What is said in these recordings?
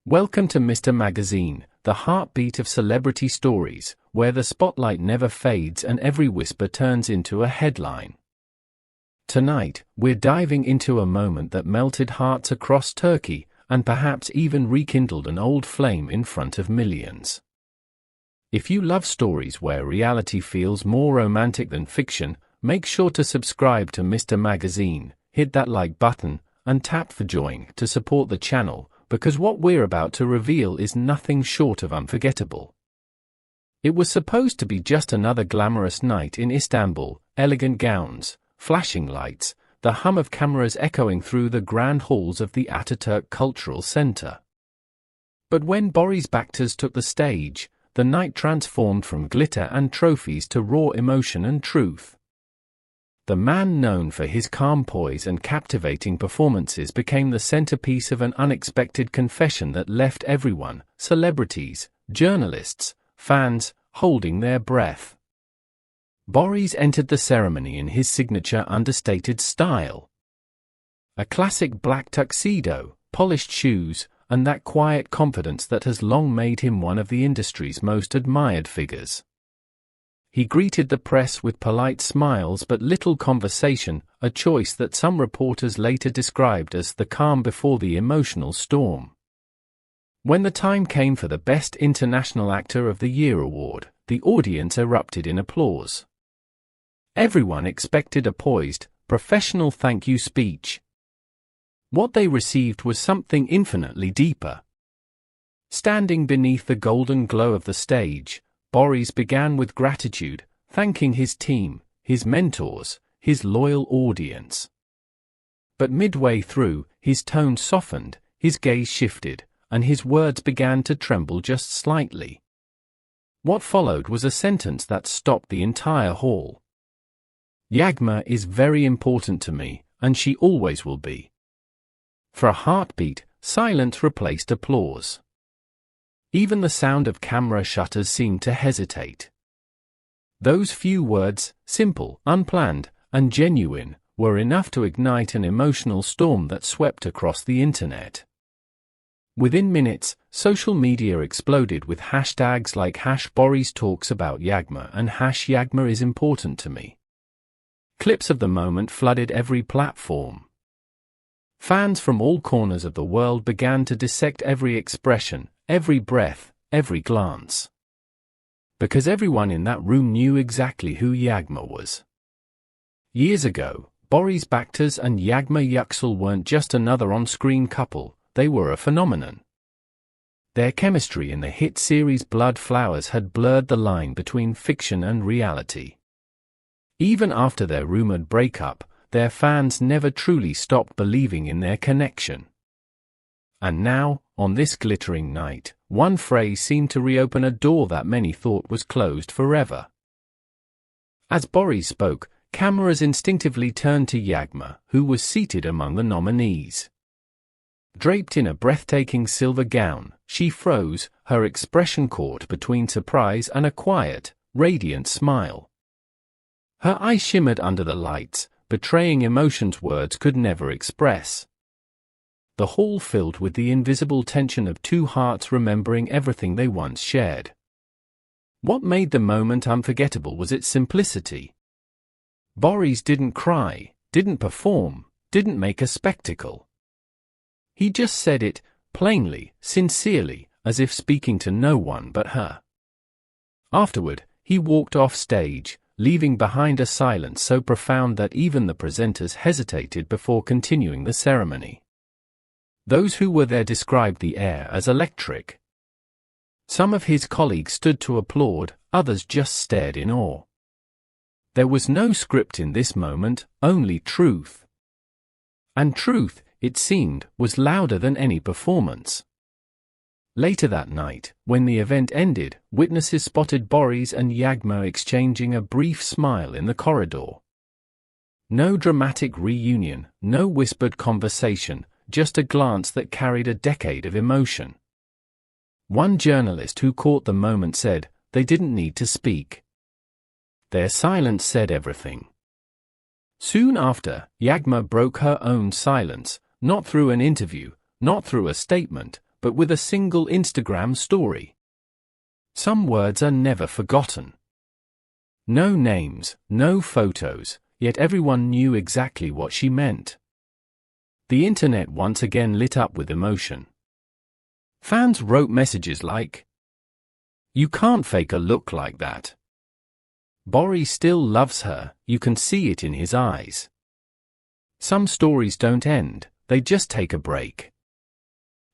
Welcome to Mr. Magazine, the heartbeat of celebrity stories, where the spotlight never fades and every whisper turns into a headline. Tonight, we're diving into a moment that melted hearts across Turkey, and perhaps even rekindled an old flame in front of millions. If you love stories where reality feels more romantic than fiction, make sure to subscribe to Mr. Magazine, hit that like button, and tap for join to support the channel, because what we're about to reveal is nothing short of unforgettable. It was supposed to be just another glamorous night in Istanbul, elegant gowns, flashing lights, the hum of cameras echoing through the grand halls of the Ataturk Cultural Center. But when Boris Baktaş took the stage, the night transformed from glitter and trophies to raw emotion and truth. The man known for his calm poise and captivating performances became the centerpiece of an unexpected confession that left everyone, celebrities, journalists, fans, holding their breath. Boris entered the ceremony in his signature understated style. A classic black tuxedo, polished shoes, and that quiet confidence that has long made him one of the industry's most admired figures. He greeted the press with polite smiles but little conversation, a choice that some reporters later described as the calm before the emotional storm. When the time came for the Best International Actor of the Year award, the audience erupted in applause. Everyone expected a poised, professional thank you speech. What they received was something infinitely deeper. Standing beneath the golden glow of the stage, Boris began with gratitude, thanking his team, his mentors, his loyal audience. But midway through, his tone softened, his gaze shifted, and his words began to tremble just slightly. What followed was a sentence that stopped the entire hall. "Yagma is very important to me, and she always will be." For a heartbeat, silence replaced applause. Even the sound of camera shutters seemed to hesitate. Those few words, simple, unplanned, and genuine, were enough to ignite an emotional storm that swept across the internet. Within minutes, social media exploded with hashtags like #Boris talks about Yagma and #Yagma is important to me. Clips of the moment flooded every platform. Fans from all corners of the world began to dissect every expression, every breath, every glance. Because everyone in that room knew exactly who Yagma was. Years ago, Boris Baktaş and Yagma Yüksel weren't just another on-screen couple, they were a phenomenon. Their chemistry in the hit series Blood Flowers had blurred the line between fiction and reality. Even after their rumored breakup, their fans never truly stopped believing in their connection. And now, on this glittering night, one phrase seemed to reopen a door that many thought was closed forever. As Boris spoke, cameras instinctively turned to Yagma, who was seated among the nominees. Draped in a breathtaking silver gown, she froze, her expression caught between surprise and a quiet, radiant smile. Her eyes shimmered under the lights, betraying emotions words could never express. The hall filled with the invisible tension of two hearts remembering everything they once shared. What made the moment unforgettable was its simplicity. Boris didn't cry, didn't perform, didn't make a spectacle. He just said it, plainly, sincerely, as if speaking to no one but her. Afterward, he walked off stage, leaving behind a silence so profound that even the presenters hesitated before continuing the ceremony. Those who were there described the air as electric. Some of his colleagues stood to applaud, others just stared in awe. There was no script in this moment, only truth. And truth, it seemed, was louder than any performance. Later that night, when the event ended, witnesses spotted Boris and Yagma exchanging a brief smile in the corridor. No dramatic reunion, no whispered conversation, just a glance that carried a decade of emotion. One journalist who caught the moment said, "They didn't need to speak. Their silence said everything." Soon after, Yagma broke her own silence, not through an interview, not through a statement, but with a single Instagram story. Some words are never forgotten. No names, no photos, yet everyone knew exactly what she meant. The internet once again lit up with emotion. Fans wrote messages like, "You can't fake a look like that. Boris still loves her, you can see it in his eyes." Some stories don't end, they just take a break.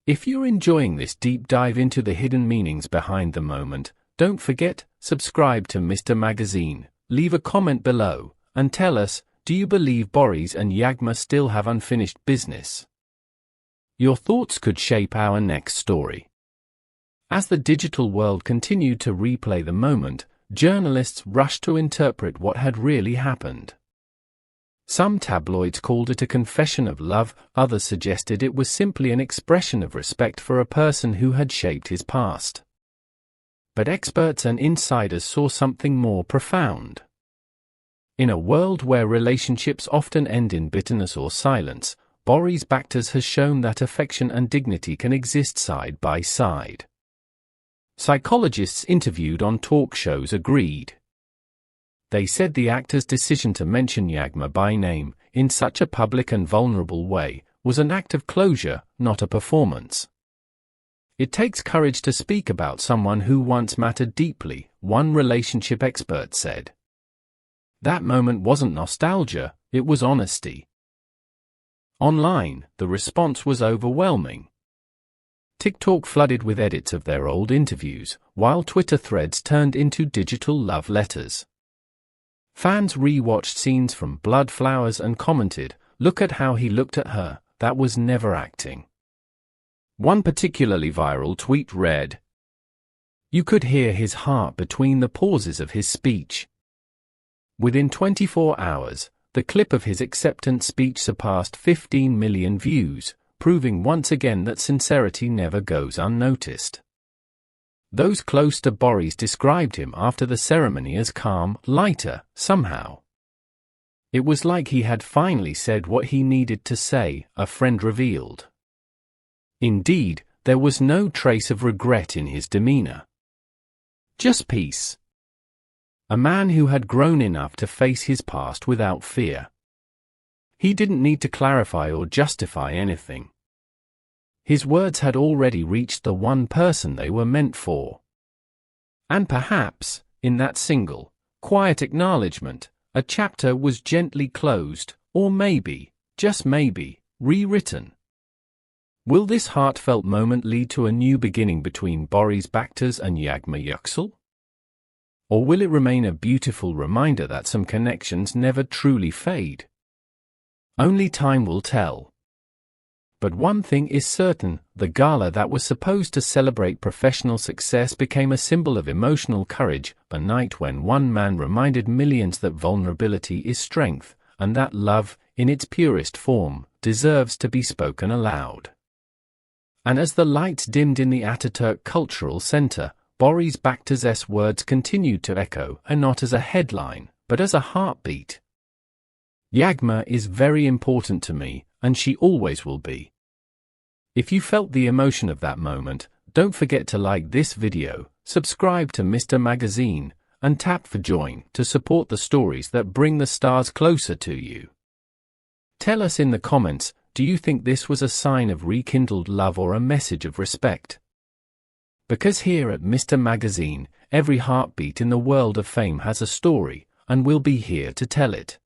If you're enjoying this deep dive into the hidden meanings behind the moment, don't forget, subscribe to Mr. Magazine, leave a comment below, and tell us, do you believe Boris and Yagma still have unfinished business? Your thoughts could shape our next story. As the digital world continued to replay the moment, journalists rushed to interpret what had really happened. Some tabloids called it a confession of love, others suggested it was simply an expression of respect for a person who had shaped his past. But experts and insiders saw something more profound. In a world where relationships often end in bitterness or silence, Boris Baktaş has shown that affection and dignity can exist side by side. Psychologists interviewed on talk shows agreed. They said the actor's decision to mention Yagma by name, in such a public and vulnerable way, was an act of closure, not a performance. It takes courage to speak about someone who once mattered deeply, one relationship expert said. That moment wasn't nostalgia, it was honesty. Online, the response was overwhelming. TikTok flooded with edits of their old interviews, while Twitter threads turned into digital love letters. Fans re-watched scenes from Blood Flowers and commented, "Look at how he looked at her, that was never acting." One particularly viral tweet read, "You could hear his heart between the pauses of his speech." Within 24 hours, the clip of his acceptance speech surpassed 15 million views, proving once again that sincerity never goes unnoticed. Those close to Boris described him after the ceremony as calm, lighter, somehow. It was like he had finally said what he needed to say, a friend revealed. Indeed, there was no trace of regret in his demeanor. Just peace. A man who had grown enough to face his past without fear. He didn't need to clarify or justify anything. His words had already reached the one person they were meant for. And perhaps, in that single, quiet acknowledgement, a chapter was gently closed, or maybe, just maybe, rewritten. Will this heartfelt moment lead to a new beginning between Boris Baktaş and Yagma Yüksel? Or will it remain a beautiful reminder that some connections never truly fade? Only time will tell. But one thing is certain, the gala that was supposed to celebrate professional success became a symbol of emotional courage, a night when one man reminded millions that vulnerability is strength, and that love, in its purest form, deserves to be spoken aloud. And as the lights dimmed in the Ataturk Cultural Center, Boris Baktaş's words continued to echo, and not as a headline, but as a heartbeat. Yagma is very important to me, and she always will be. If you felt the emotion of that moment, don't forget to like this video, subscribe to Mr. Magazine, and tap for join to support the stories that bring the stars closer to you. Tell us in the comments, do you think this was a sign of rekindled love or a message of respect? Because here at Mr. Magazine, every heartbeat in the world of fame has a story, and we'll be here to tell it.